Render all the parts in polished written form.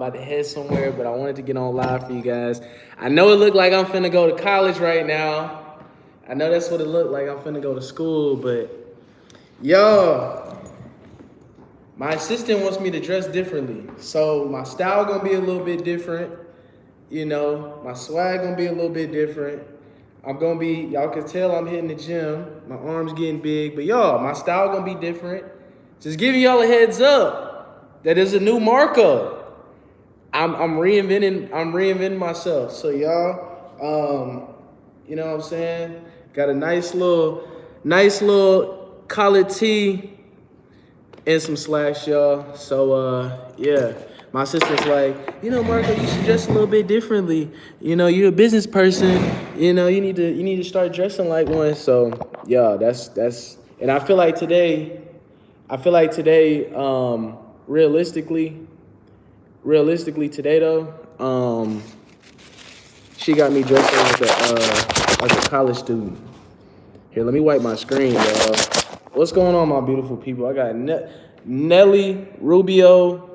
about to head somewhere, but I wanted to get on live for you guys. I know it looked like I'm finna go to college right now. I know that's what it looked like. I'm finna go to school, but yo, my assistant wants me to dress differently. So my style gonna be a little bit different. You know, my swag gonna be a little bit different. I'm gonna be, y'all can tell I'm hitting the gym. My arms getting big, but y'all, my style gonna be different. Just giving y'all a heads up that is a new Marco. I'm reinventing myself. So y'all, you know what I'm saying? Got a nice little collared tee and some slacks, y'all. So yeah. My sister's like, you know, Marco, you should dress a little bit differently. You know, you're a business person. You know, you need to start dressing like one. So yeah, that's and I feel like today, realistically today though, she got me dressing like a college student. Here, let me wipe my screen, y'all. What's going on, my beautiful people? I got Nelly, Rubio,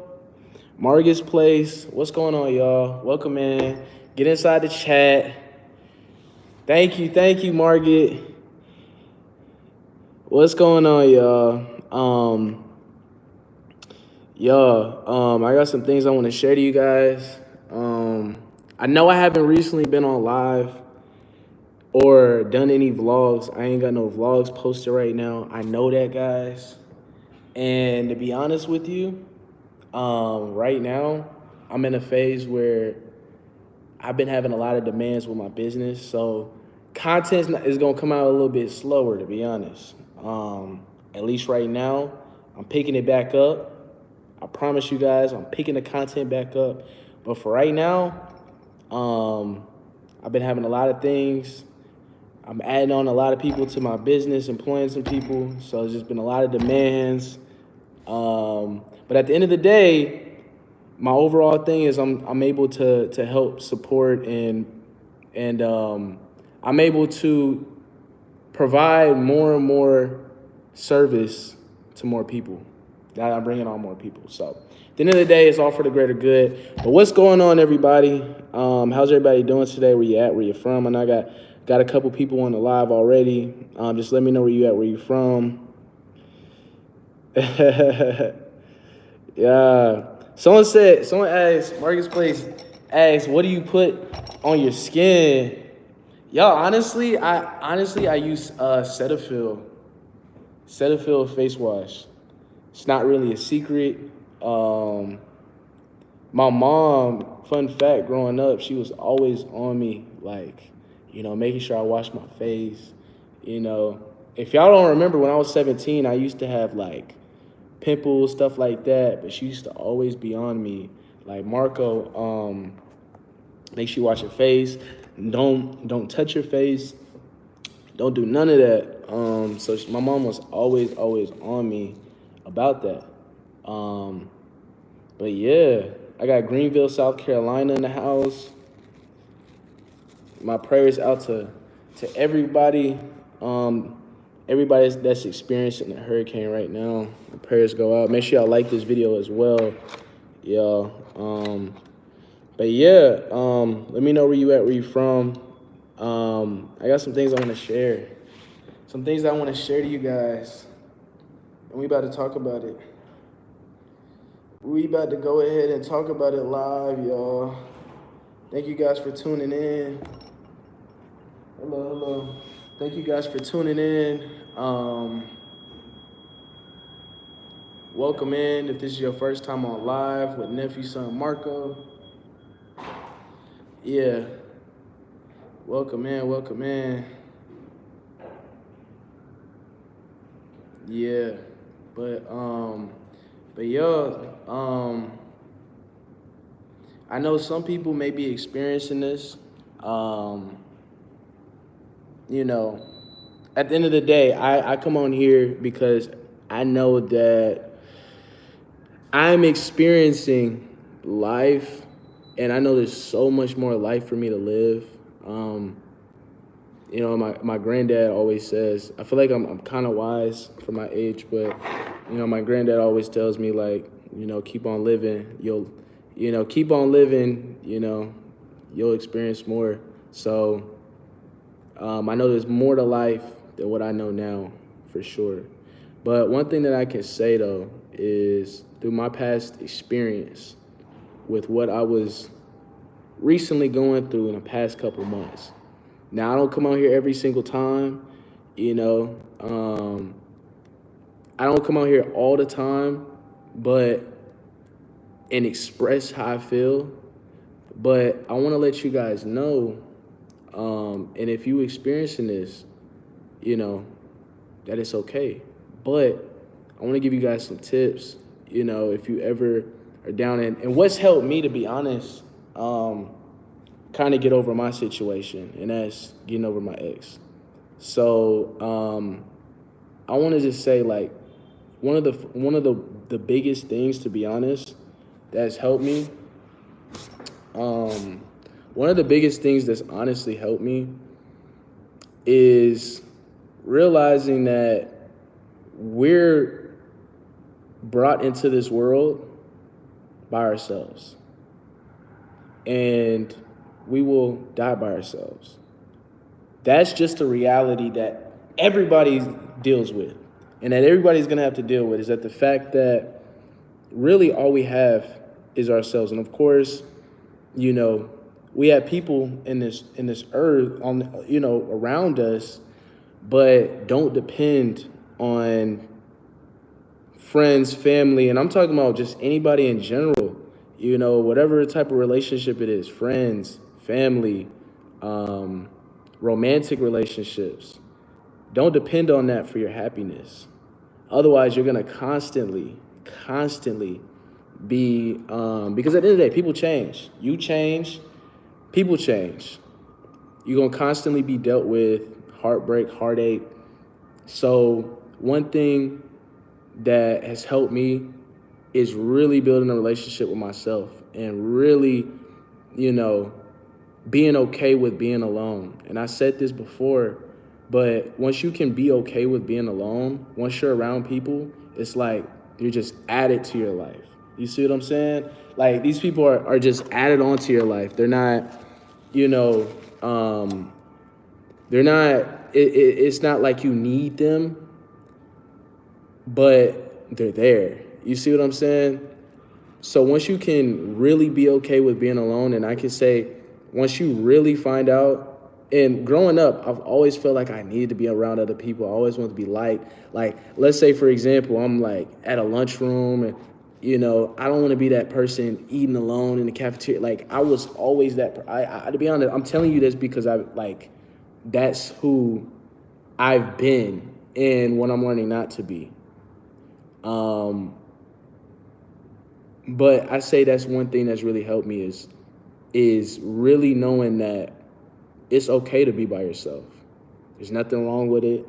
Marcus Place. What's going on, y'all? Welcome in. Get inside the chat. Thank you, Margaret. What's going on, y'all? I got some things I want to share to you guys. I know I haven't recently been on live or done any vlogs. I ain't got no vlogs posted right now. I know that, guys. And to be honest with you, right now, I'm in a phase where I've been having a lot of demands with my business, so content is gonna come out a little bit slower, to be honest. At least right now, I'm picking it back up. I promise you guys, I'm picking the content back up. But for right now, I've been having a lot of things. I'm adding on a lot of people to my business, employing some people, so it's just been a lot of demands. But at the end of the day, my overall thing is I'm able to help support and I'm able to provide more and more service to more people. That I'm bringing on more people. So at the end of the day, it's all for the greater good. But what's going on, everybody? How's everybody doing today? Where you at? Where you from? And I got a couple people on the live already. Just let me know where you at. Where you from? Yeah. Someone asked, Marcus Place asked, what do you put on your skin? Y'all, honestly, I use Cetaphil face wash. It's not really a secret. My mom, fun fact, growing up, she was always on me, like, you know, making sure I wash my face. You know, if y'all don't remember, when I was 17, I used to have like pimples, stuff like that, but she used to always be on me, like, Marco, make sure you wash your face. Don't touch your face. Don't do none of that. So my mom was always on me about that. But yeah, I got Greenville, South Carolina in the house. My prayers out to everybody, everybody that's experiencing the hurricane right now. My prayers go out. Make sure y'all like this video as well, y'all. But yeah, let me know where you at, where you from. I got some things I want to share. Some things I want to share to you guys. And we about to talk about it. We about to go ahead and talk about it live, y'all. Thank you guys for tuning in. Hello. Thank you guys for tuning in. Welcome in if this is your first time on live with Nephew-son Marco. Yeah. Welcome in. Yeah. But yo, I know some people may be experiencing this. You know, at the end of the day, I come on here because I know that I'm experiencing life, and I know there's so much more life for me to live. You know, my granddad always says, I feel like I'm kind of wise for my age, but, you know, my granddad always tells me, like, you know, keep on living. You'll keep on living, you'll experience more. So I know there's more to life than what I know now, for sure. But one thing that I can say, though, is through my past experience with what I was recently going through in the past couple months. Now, I don't come out here every single time, you know. I don't come out here all the time, but and express how I feel. But I want to let you guys know, and if you experiencing this, you know, that it's okay. But I want to give you guys some tips, if you ever are down and what's helped me, to be honest, kind of get over my situation, and that's getting over my ex. So I want to just say, like, one of the biggest things, to be honest, that's helped me. One of the biggest things that's honestly helped me is realizing that we're brought into this world by ourselves, and we will die by ourselves. That's just a reality that everybody deals with, and that everybody's gonna have to deal with, is that the fact that really all we have is ourselves. And of course, we have people in this earth on around us, but don't depend on friends, family, and I'm talking about just anybody in general, whatever type of relationship it is, friends, family, romantic relationships. Don't depend on that for your happiness. Otherwise, you're going to constantly be, because at the end of the day, people change. You change, people change. You're going to constantly be dealt with heartbreak, heartache. So one thing that has helped me is really building a relationship with myself, and really, being okay with being alone. And I said this before, but once you can be okay with being alone, once you're around people, it's like you're just added to your life. You see what I'm saying? Like, these people are just added onto your life. They're not, they're not, it's not like you need them, but they're there. You see what I'm saying? So once you can really be okay with being alone, and I can say, once you really find out, and growing up, I've always felt like I needed to be around other people. I always wanted to be liked. Like, let's say, for example, I'm like at a lunchroom, and, I don't want to be that person eating alone in the cafeteria. Like, I was always that. To be honest, I'm telling you this because that's who I've been, and what I'm learning not to be. But I say that's one thing that's really helped me is really knowing that it's okay to be by yourself. There's nothing wrong with it.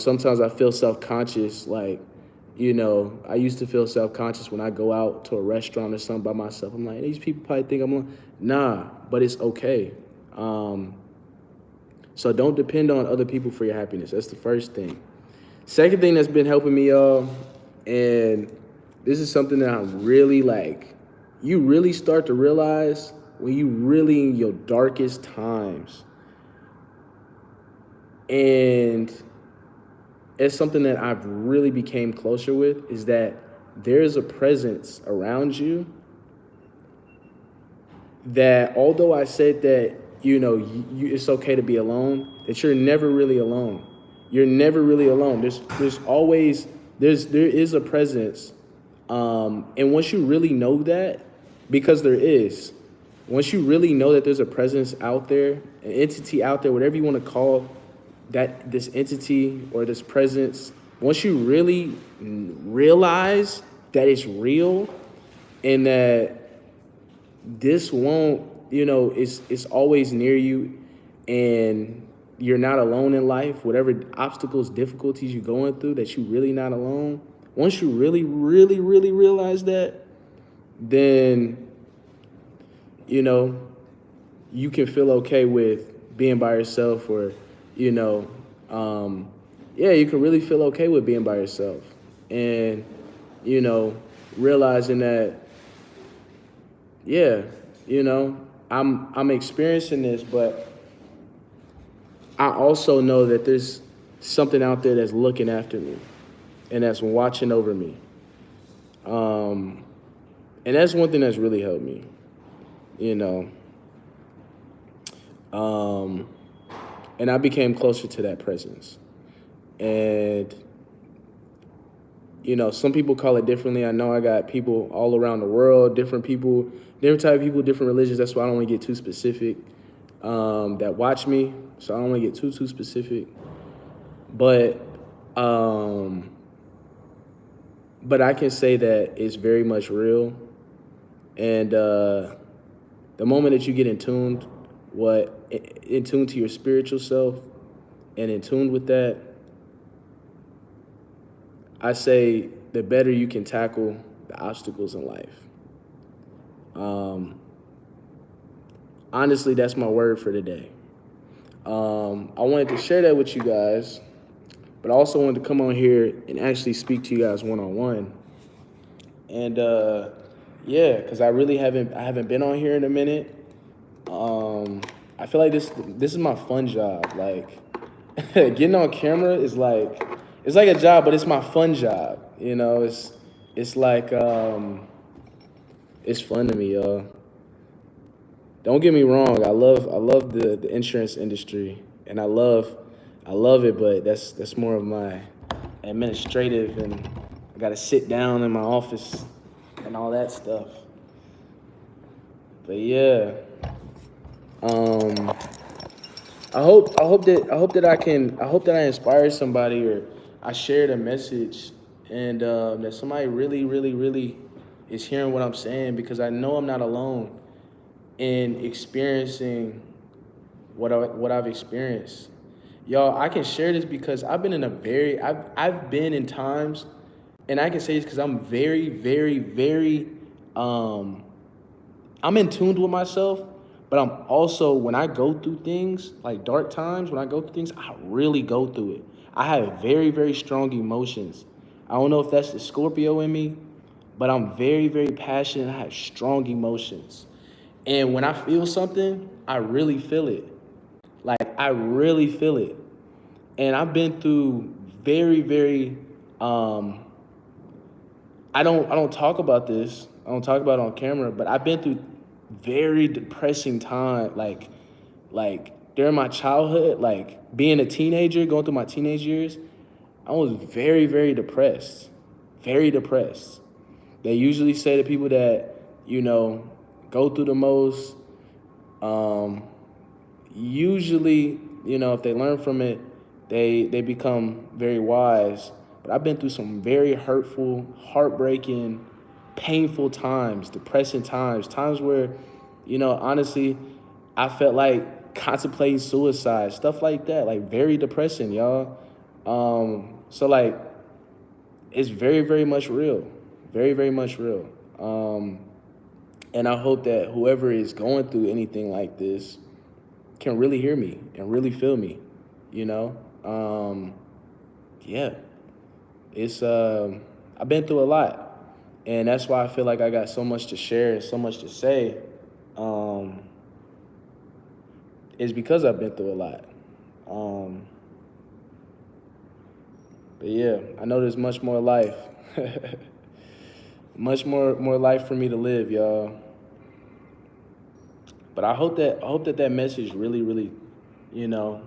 Sometimes I feel self-conscious, like, I used to feel self-conscious when I go out to a restaurant or something by myself. I'm like, these people probably think I'm alone. Nah, but it's okay. So don't depend on other people for your happiness. That's the first thing. Second thing that's been helping me, y'all, and this is something that I'm really you really start to realize when you really in your darkest times. And it's something that I've really became closer with, is that there's a presence around you that, although I said that, it's okay to be alone, that you're never really alone. You're never really alone. There is a presence. And once you really know that, because there is, once you really know that there's a presence out there, an entity out there, whatever you want to call that, this entity or this presence, once you really realize that it's real, and that this won't, it's always near you, and you're not alone in life, whatever obstacles, difficulties you're going through, that you're really not alone. Once you really, really, really realize that, then, you can feel okay with being by yourself, or, you can really feel okay with being by yourself. And, realizing that yeah, you know, I'm experiencing this, but I also know that there's something out there that's looking after me and that's watching over me. Um, and that's one thing that's really helped me, you know. Um, and I became closer to that presence. And, you know, some people call it differently. I know I got people all around the world, different people, different type of people, different religions. That's why I don't want to get too specific, that watch me. So I don't want to get too specific. But um, but I can say that it's very much real. And the moment that you get in tune to your spiritual self and in tune with that, I say the better you can tackle the obstacles in life. Um, honestly, that's my word for today. I wanted to share that with you guys, but I also wanted to come on here and actually speak to you guys one-on-one. And yeah, because I haven't been on here in a minute. I feel like this is my fun job. Like getting on camera is like it's like a job, but it's my fun job. You know, it's like it's fun to me, y'all. Don't get me wrong. I love the insurance industry, and I love it. But that's more of my administrative, and I got to sit down in my office and all that stuff. But yeah, um, I hope that I inspire somebody or I shared a message and that somebody really is hearing what I'm saying, because I know I'm not alone in experiencing what I've experienced. Y'all, I can share this because I've been in times, and I can say this because I'm very um I'm in tune with myself, but I'm also, when I go through things, like dark times, when I go through things, I really go through it. I have very strong emotions. I don't know if that's the Scorpio in me, but I'm very passionate. I have strong emotions. And when I feel something, I really feel it. Like, I really feel it. And I've been through very, um, I don't talk about this. I don't talk about it on camera, but I've been through very depressing time, like during my childhood, like being a teenager, going through my teenage years, I was very depressed. Very depressed. They usually say to people that, you know, go through the most, um, usually, you know, if they learn from it, they become very wise. But I've been through some very hurtful, heartbreaking, painful times, depressing times, times where, you know, honestly, I felt like contemplating suicide, stuff like that, like very depressing, y'all. So like, it's very much real, very much real. And I hope that whoever is going through anything like this can really hear me and really feel me, you know? Yeah, it's, I've been through a lot, and that's why I feel like I got so much to share and so much to say, is because I've been through a lot. But yeah, I know there's much more life, much more life for me to live, y'all. But I hope that message really, you know,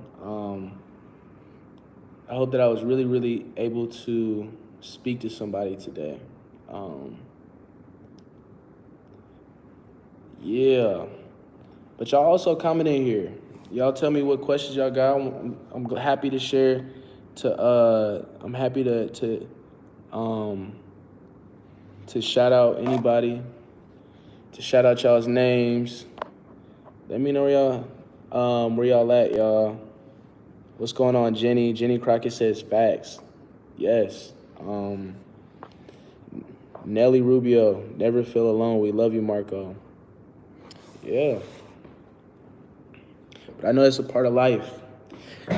I hope that I was really able to speak to somebody today. Yeah, but y'all also comment in here. Y'all tell me what questions y'all got. I'm happy to share. I'm happy um to shout out anybody. To shout out y'all's names. Let me know where y'all at, y'all. What's going on, Jenny? Jenny Crockett says facts. Yes. Nelly Rubio, never feel alone. We love you, Marco. Yeah. But I know it's a part of life.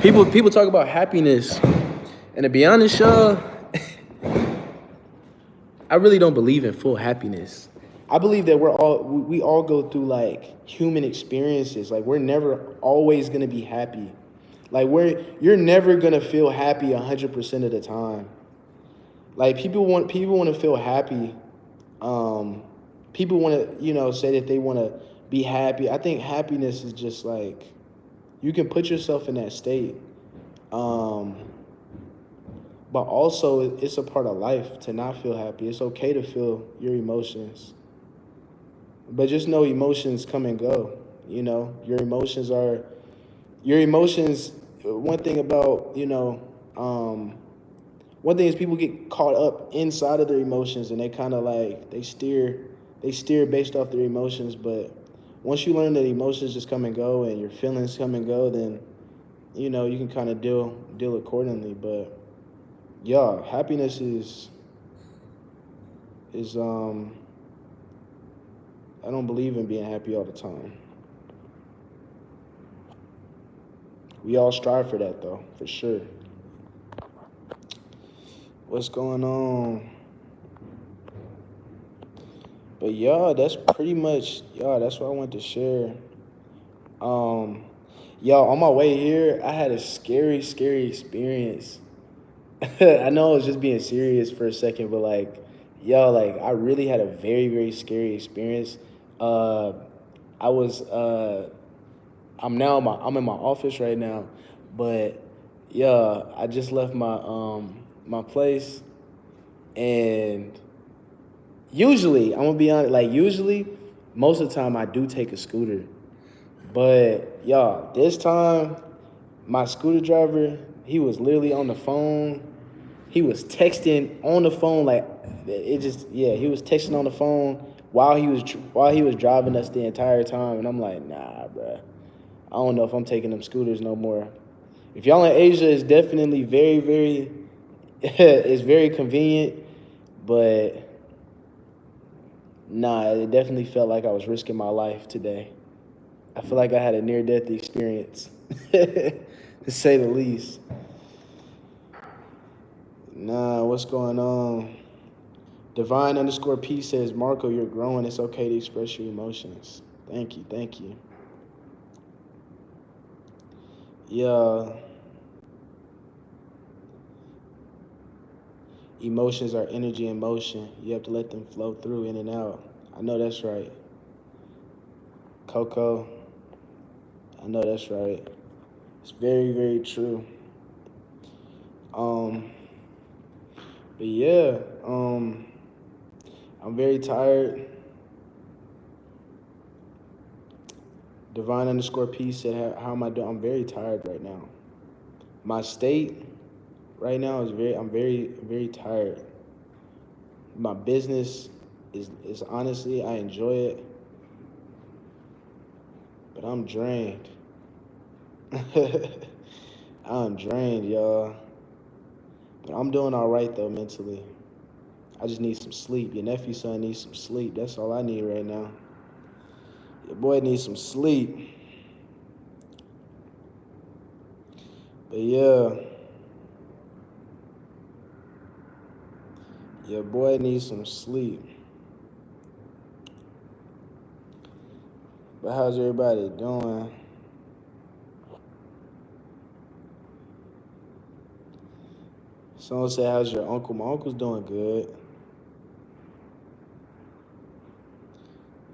People talk about happiness. And to be honest, y'all, I really don't believe in full happiness. I believe that we all go through like human experiences. Like we're never always gonna be happy. Like you're never gonna feel happy 100% of the time. Like people want to feel happy. Um, People want to say that they want to be happy. I think happiness is just like you can put yourself in that state. Um, but also it's a part of life to not feel happy. It's okay to feel your emotions. But just know emotions come and go. Your emotions. One thing about, one thing is people get caught up inside of their emotions and they kind of like, they steer based off their emotions. But once you learn that emotions just come and go and your feelings come and go, then, you can kind of deal accordingly. But yeah, happiness is I don't believe in being happy all the time. We all strive for that though, for sure. What's going on? But yeah, that's pretty much that's what I wanted to share. Um on my way here, I had a scary experience. I know I was just being serious for a second, but like, like I really had a very scary experience. Uh I was I'm in my office right now, but I just left my place, and usually, I'm gonna be honest, like usually most of the time I do take a scooter. But this time my scooter driver, he was literally on the phone. He was texting on the phone, like it just he was texting on the phone while he was driving us the entire time, and I'm like, nah, bruh. I don't know if I'm taking them scooters no more. If y'all in Asia, it's definitely very it's very convenient, but nah, it definitely felt like I was risking my life today. I feel like I had a near-death experience, to say the least. Nah, what's going on? Divine underscore P says, Marco, you're growing. It's okay to express your emotions. Thank you. Yeah. Emotions are energy in motion. You have to let them flow through, in and out. I know that's right. Coco, I know that's right. It's very true. Um, but I'm very tired. Divine underscore P said, how am I doing? I'm very tired right now. My state right now is I'm very tired. My business is honestly, I enjoy it, but I'm drained. I'm drained, y'all. But I'm doing all right though mentally. I just need some sleep. Your nephew-son needs some sleep. That's all I need right now. Your boy needs some sleep. But your boy needs some sleep. But how's everybody doing? Someone said, how's your uncle? My uncle's doing good.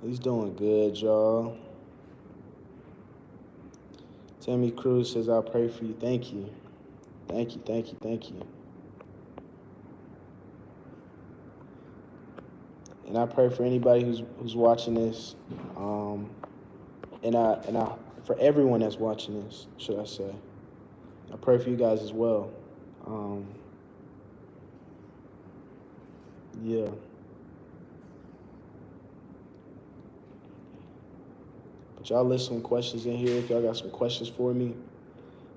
He's doing good, y'all. Tammy Cruz says, I'll pray for you. Thank you. Thank you. And I pray for anybody who's watching this, and I for everyone that's watching this, should I say. I pray for you guys as well. Yeah. But y'all list some questions in here if y'all got some questions for me.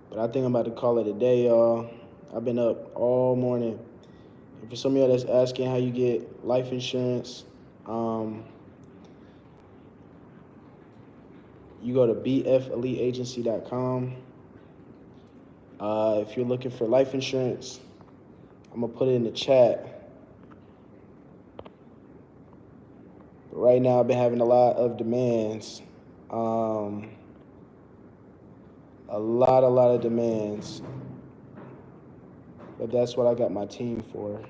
But I think I'm about to call it a day, y'all. I've been up all morning. And for some of y'all that's asking how you get life insurance, you go to bfeliteagency.com. If you're looking for life insurance, I'm going to put it in the chat. But right right now I've been having a lot of demands. A lot of demands. But that's what I got my team for.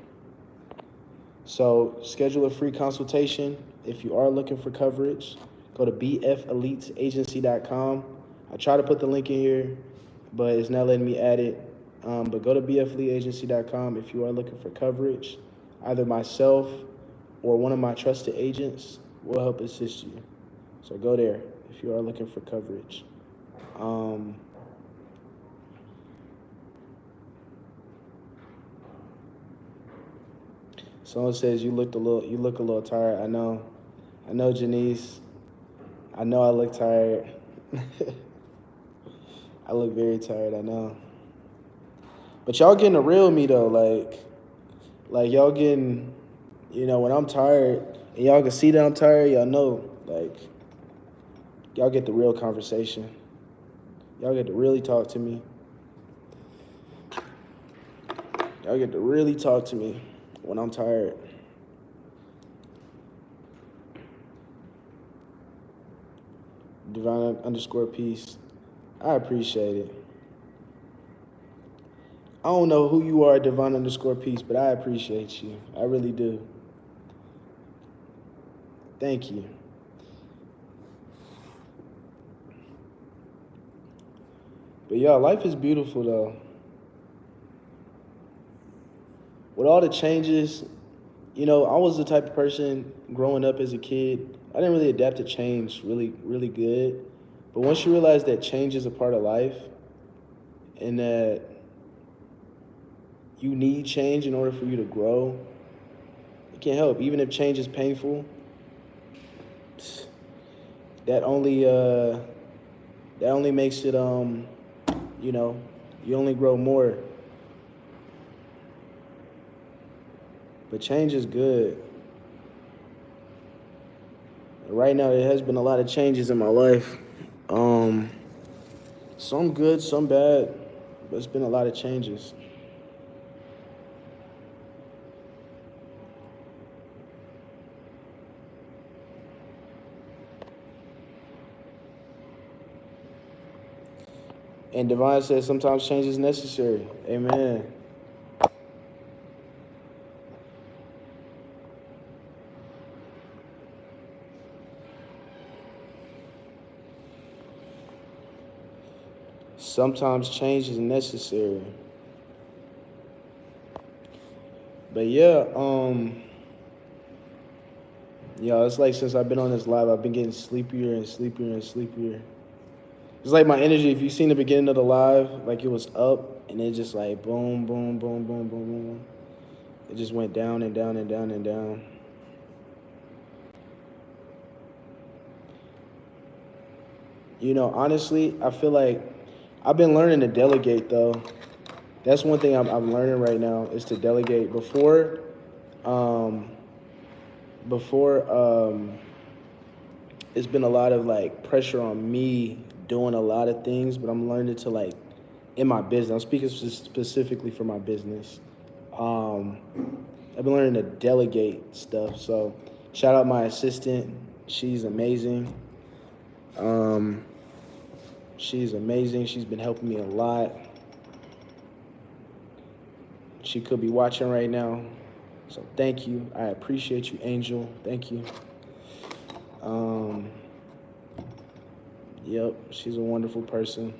So schedule a free consultation if you are looking for coverage. Go to bfelitesagency.com. I try to put the link in here, but it's not letting me add it. But go to bfeliteagency.com if you are looking for coverage. Either myself or one of my trusted agents will help assist you. So go there if you are looking for coverage. Someone says you look a little tired. I know, Janice. I know I look tired. I look very tired. I know. But y'all getting the real me though, like y'all getting, when I'm tired and y'all can see that I'm tired, y'all know, like, y'all get the real conversation. Y'all get to really talk to me. Y'all get to really talk to me when I'm tired. Divine_peace. I appreciate it. I don't know who you are, Divine_peace, but I appreciate you. I really do. Thank you. But yeah, life is beautiful though. With all the changes, I was the type of person growing up as a kid, I didn't really adapt to change really good. But once you realize that change is a part of life and that you need change in order for you to grow, it can't help. Even if change is painful, that only makes it, you only grow more. But change is good. Right now, there has been a lot of changes in my life. Some good, some bad, but it's been a lot of changes. And Divine says sometimes change is necessary. Amen. Sometimes change is necessary. But yeah, it's like since I've been on this live, I've been getting sleepier and sleepier and sleepier. It's like my energy, if you've seen the beginning of the live, like it was up and it just like boom, boom, boom, boom, boom, boom. It just went down and down and down and down. Honestly, I feel like I've been learning to delegate though. That's one thing I'm learning right now is to delegate. Before, it's been a lot of like pressure on me doing a lot of things, but I'm learning to like in my business. I'm speaking specifically for my business. I've been learning to delegate stuff. So shout out my assistant. She's amazing. She's amazing. She's been helping me a lot. She could be watching right now. So thank you. I appreciate you, Angel. Thank you. Yep, she's a wonderful person.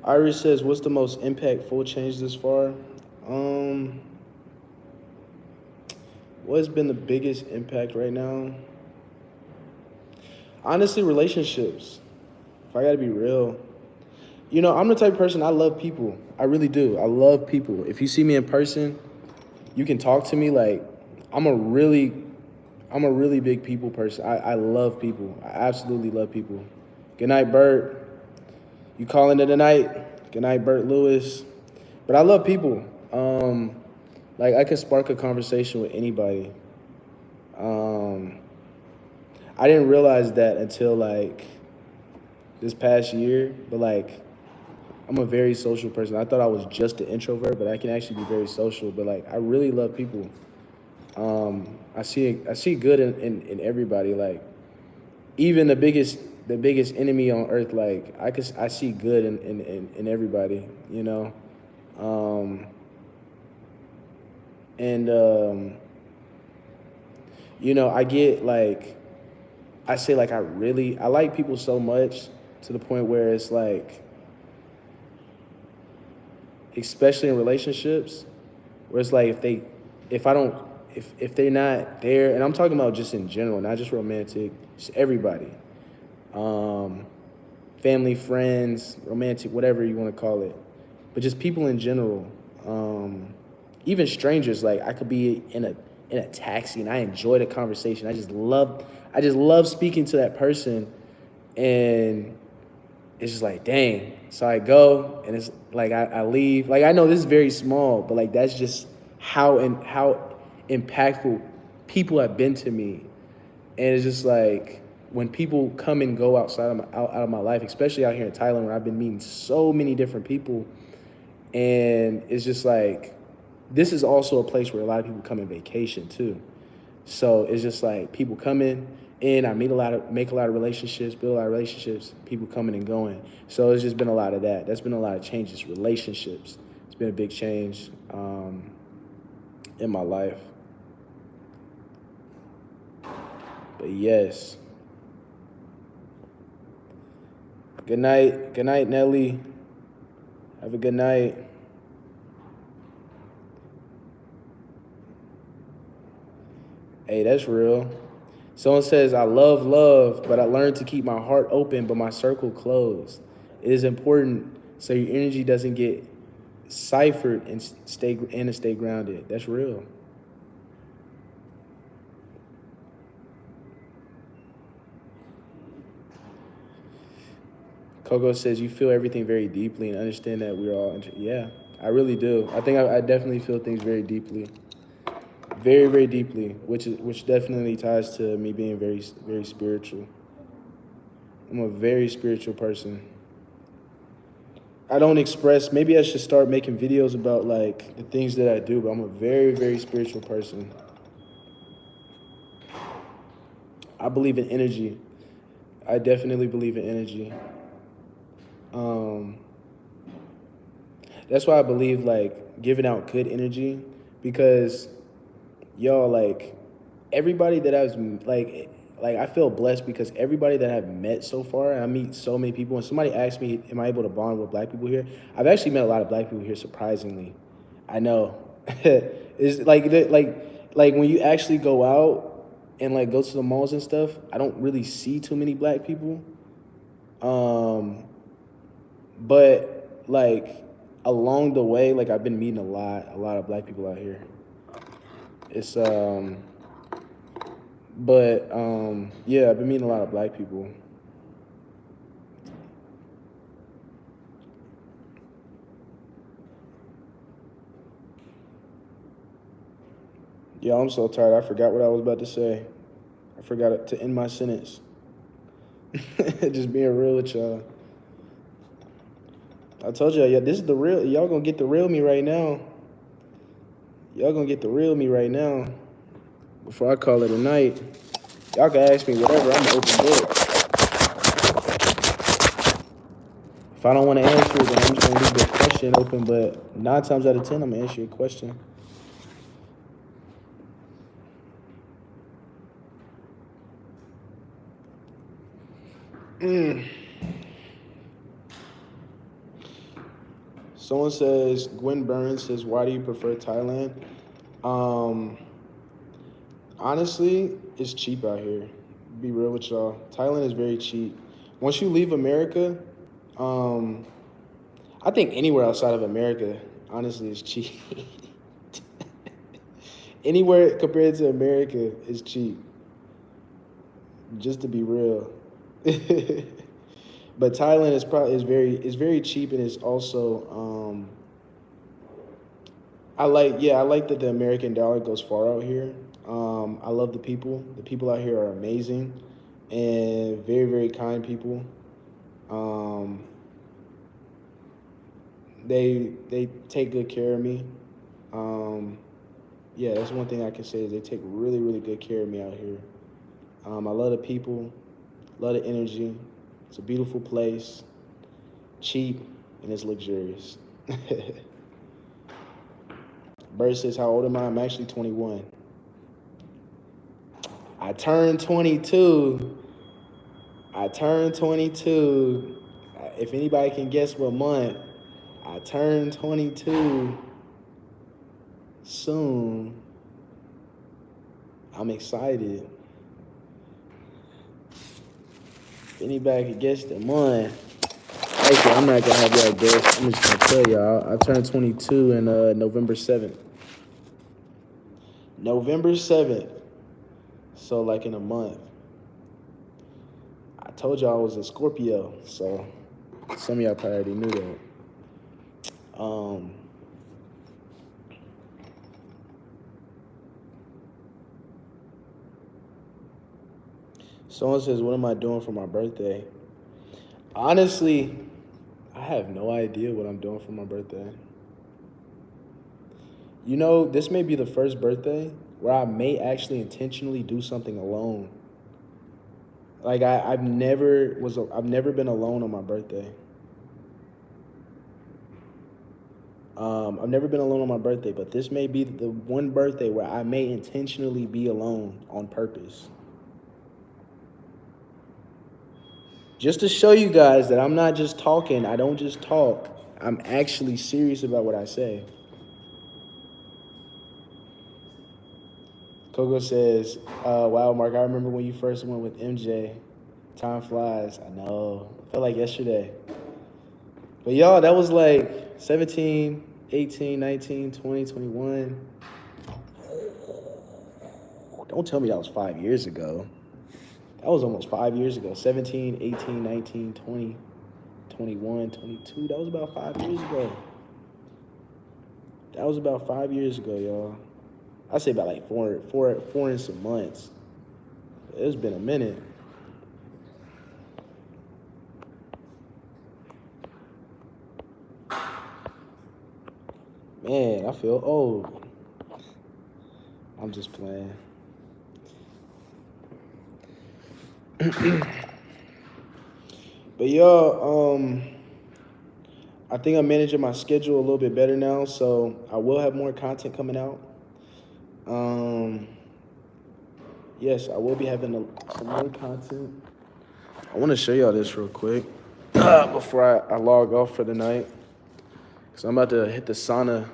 Iris says, what's the most impactful change this far? What's been the biggest impact right now? Honestly, relationships. If I gotta be real. I'm the type of person, I love people. I really do. I love people. If you see me in person, you can talk to me like I'm a really big people person. I love people. I absolutely love people. Good night, Bert. You calling it a night? Good night, Bert Lewis. But I love people. Like I can spark a conversation with anybody. I didn't realize that until like this past year, but like I'm a very social person. I thought I was just an introvert, but I can actually be very social. But like I really love people. I see good in everybody. Like even the biggest enemy on earth. Like I see good in everybody. You know, um, and you know I get like I say like I like people so much to the point where it's like especially in relationships where it's like if I don't if they're not there, and I'm talking about just in general, not just romantic, just everybody, um, family, friends, romantic, whatever you want to call it, but just people in general, even strangers. Like I could be in a taxi and I enjoy the conversation. I just love speaking to that person, and it's just like, dang. So I go and it's like I leave. Like I know this is very small, but like that's just how impactful people have been to me. And it's just like when people come and go out of my life, especially out here in Thailand where I've been meeting so many different people, and it's just like this is also a place where a lot of people come on vacation too. So it's just like people coming in, I make a lot of relationships, build a lot of relationships, people coming and going. So it's just been a lot of that. That's been a lot of changes, relationships. It's been a big change in my life. But yes. Good night. Good night, Nelly. Have a good night. Hey, that's real. Someone says, I love love, but I learned to keep my heart open, but my circle closed. It is important so your energy doesn't get ciphered and stay grounded. That's real. Coco says, you feel everything very deeply and understand that we're all, yeah, I really do. I think I definitely feel things very deeply. Very, very deeply, which definitely ties to me being very, very spiritual. I'm a very spiritual person. I don't express. Maybe I should start making videos about like the things that I do. But I'm a very, very spiritual person. I believe in energy. I definitely believe in energy. Um, that's why I believe like giving out good energy, because y'all like everybody that like I feel blessed because everybody that I've met so far, and I meet so many people. And somebody asked me, "Am I able to bond with black people here?" I've actually met a lot of black people here, surprisingly. I know. It's like when you actually go out and like go to the malls and stuff. I don't really see too many black people. Um, but like along the way, like I've been meeting a lot of black people out here. It's but yeah, I've been meeting a lot of black people. Yeah, I'm so tired. I forgot what I was about to say. I forgot it to end my sentence. Just being real with y'all. I told y'all, yeah, this is the real. Y'all gonna get the real me right now. Y'all gonna get the real me right now. Before I call it a night, y'all can ask me whatever. I'm an open book. If I don't want to answer it, then I'm just gonna leave the question open. But 9 times out of 10, I'm gonna answer your question. Someone says, Gwen Burns says, why do you prefer Thailand? Um, Honestly, it's cheap out here. Be real with y'all. Thailand is very cheap. Once you leave America, um, I think anywhere outside of America, honestly, is cheap. Anywhere compared to America is cheap. Just to be real. But Thailand is very cheap, and it's also I like that the American dollar goes far out here. I love the people. The people out here are amazing. and very, very kind people. Um, they take good care of me. Um, yeah, that's one thing I can say is they take really, really good care of me out here. I love the people, love the energy. It's a beautiful place, cheap, and it's luxurious. Bird says, how old am I? I'm actually 21. I turned 22. I turned 22. If anybody can guess what month, I turned 22 soon. I'm excited. If anybody can guess the month, actually, I'm not gonna have y'all guess. I'm just gonna tell y'all. I turned 22 in November 7th. November 7th. So like in a month. I told y'all I was a Scorpio, so some of y'all probably already knew that. Someone says, what am I doing for my birthday? Honestly, I have no idea what I'm doing for my birthday. You know, this may be the first birthday where I may actually intentionally do something alone. Like I've never been alone on my birthday. I've never been alone on my birthday, but this may be the one birthday where I may intentionally be alone on purpose. Just to show you guys that I'm not just talking, I don't just talk. I'm actually serious about what I say. Coco says, wow, Mark, I remember when you first went with MJ. Time flies. I know. It felt like yesterday. But y'all, that was like 17, 18, 19, 20, 21. Don't tell me that was 5 years ago. That was almost 5 years ago. 17, 18, 19, 20, 21, 22. That was about 5 years ago. That was about 5 years ago, y'all. I say about like four and some months. It's been a minute. Man, I feel old. I'm just playing. But y'all, I think I'm managing my schedule a little bit better now, so I will have more content coming out. Yes, I will be having some more content. I want to show y'all this real quick before I log off for the night. Because I'm about to hit the sauna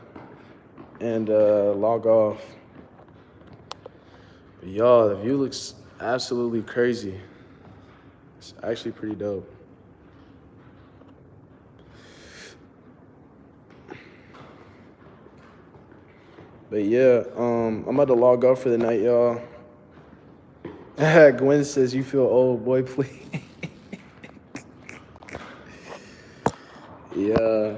and log off. But y'all, the view looks absolutely crazy. It's actually pretty dope. But yeah, I'm about to log off for the night, y'all. Gwen says, you feel old, boy, please. Yeah.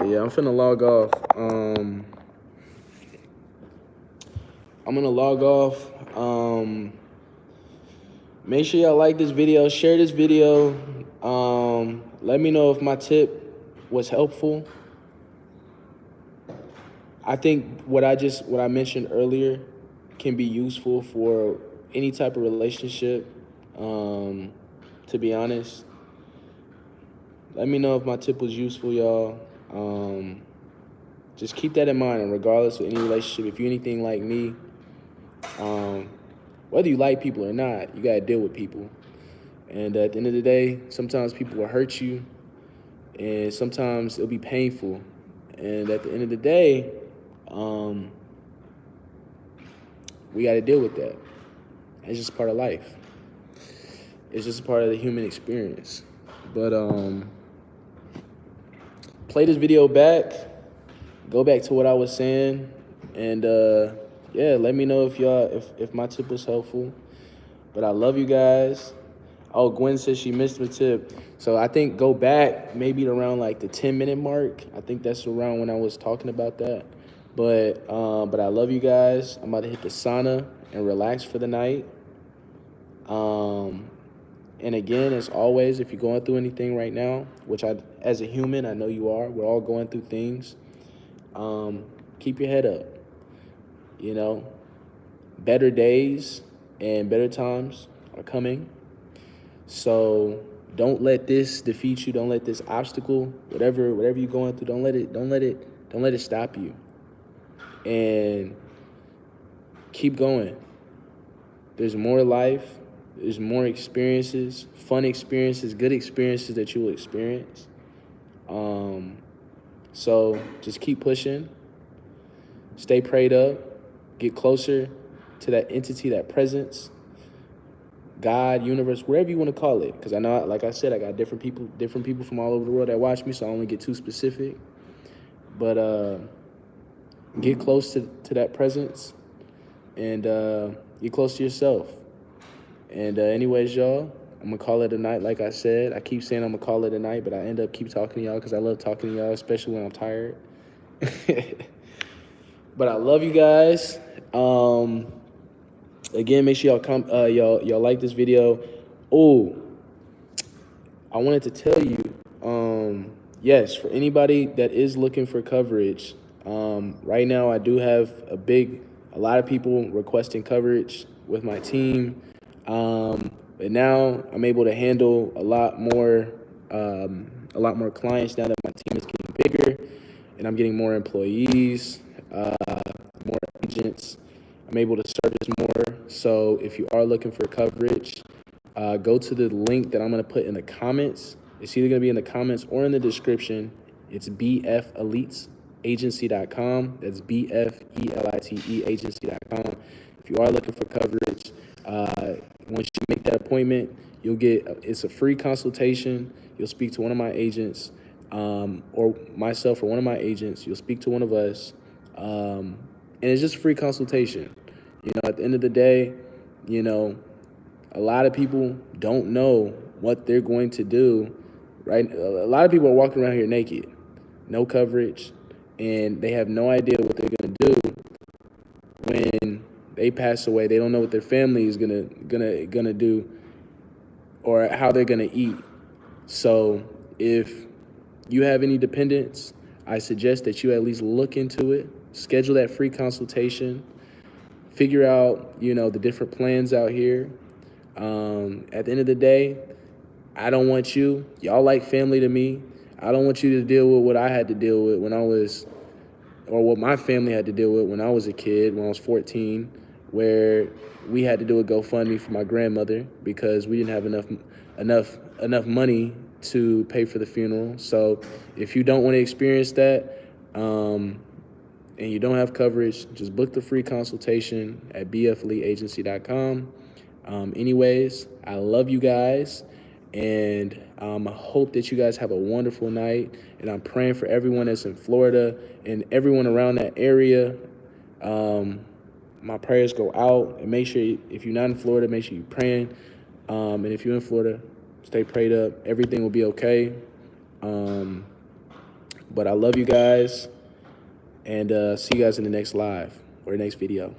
Yeah, I'm finna log off. I'm gonna log off. Make sure y'all like this video, share this video. Let me know if my tip was helpful. I think what I mentioned earlier can be useful for any type of relationship. To be honest, let me know if my tip was useful, y'all. Just keep that in mind, and regardless of any relationship, if you're anything like me, whether you like people or not, you gotta deal with people. And at the end of the day, sometimes people will hurt you, and sometimes it'll be painful. And at the end of the day, we got to deal with that. It's just part of life. It's just part of the human experience. But play this video back. Go back to what I was saying, and yeah, let me know if my tip was helpful. But I love you guys. Oh, Gwen says she missed the tip. So I think go back maybe around like the 10-minute mark. I think that's around when I was talking about that. But I love you guys. I'm about to hit the sauna and relax for the night. And again, as always, if you're going through anything right now, which as a human, I know you are, we're all going through things. Keep your head up. You know, better days and better times are coming. So don't let this defeat you. Don't let this obstacle, whatever you're going through, don't let it stop you. And keep going. There's more life. There's more experiences, fun experiences, good experiences that you will experience. So just keep pushing. Stay prayed up. Get closer to that entity, that presence, God, universe, wherever you want to call it. Because I know, like I said, I got different people from all over the world that watch me, so I don't want to get too specific. But get close to that presence and get close to yourself. And anyways, y'all, I'm going to call it a night. Like I said, I keep saying I'm going to call it a night, but I end up keep talking to y'all because I love talking to y'all, especially when I'm tired. But I love you guys. Again, make sure y'all like this video. Oh, I wanted to tell you, yes, for anybody that is looking for coverage, right now I do have a lot of people requesting coverage with my team. But now I'm able to handle a lot more clients now that my team is getting bigger and I'm getting more employees, more agents. I'm able to service more. So if you are looking for coverage, go to the link that I'm going to put in the comments. It's either going to be in the comments or in the description. It's bfeliteagency.com. That's BFELITE agency.com. If you are looking for coverage, once you make that appointment, it's a free consultation. You'll speak to one of my agents, or myself or one of my agents. You'll speak to one of us, and it's just a free consultation. You know, at the end of the day, you know, a lot of people don't know what they're going to do, right? A lot of people are walking around here naked, no coverage, and they have no idea what they're going to do when they pass away. They don't know what their family is gonna do or how they're gonna eat. So if you have any dependents, I suggest that you at least look into it, schedule that free consultation, figure out, you know, the different plans out here. At the end of the day, I don't want y'all like family to me. I don't want you to deal with what I had to deal with or what my family had to deal with when I was a kid, when I was 14, where we had to do a GoFundMe for my grandmother because we didn't have enough money to pay for the funeral. So if you don't want to experience that, and you don't have coverage, just book the free consultation at bfeliteagency.com. Anyways, I love you guys, and I hope that you guys have a wonderful night, and I'm praying for everyone that's in Florida and everyone around that area. My prayers go out, and make sure, if you're not in Florida, make sure you're praying, and if you're in Florida, stay prayed up. Everything will be okay. But I love you guys, and see you guys in the next live or next video,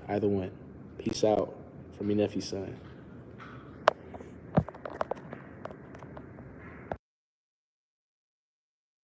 either one. Peace out from me, Nephew-son.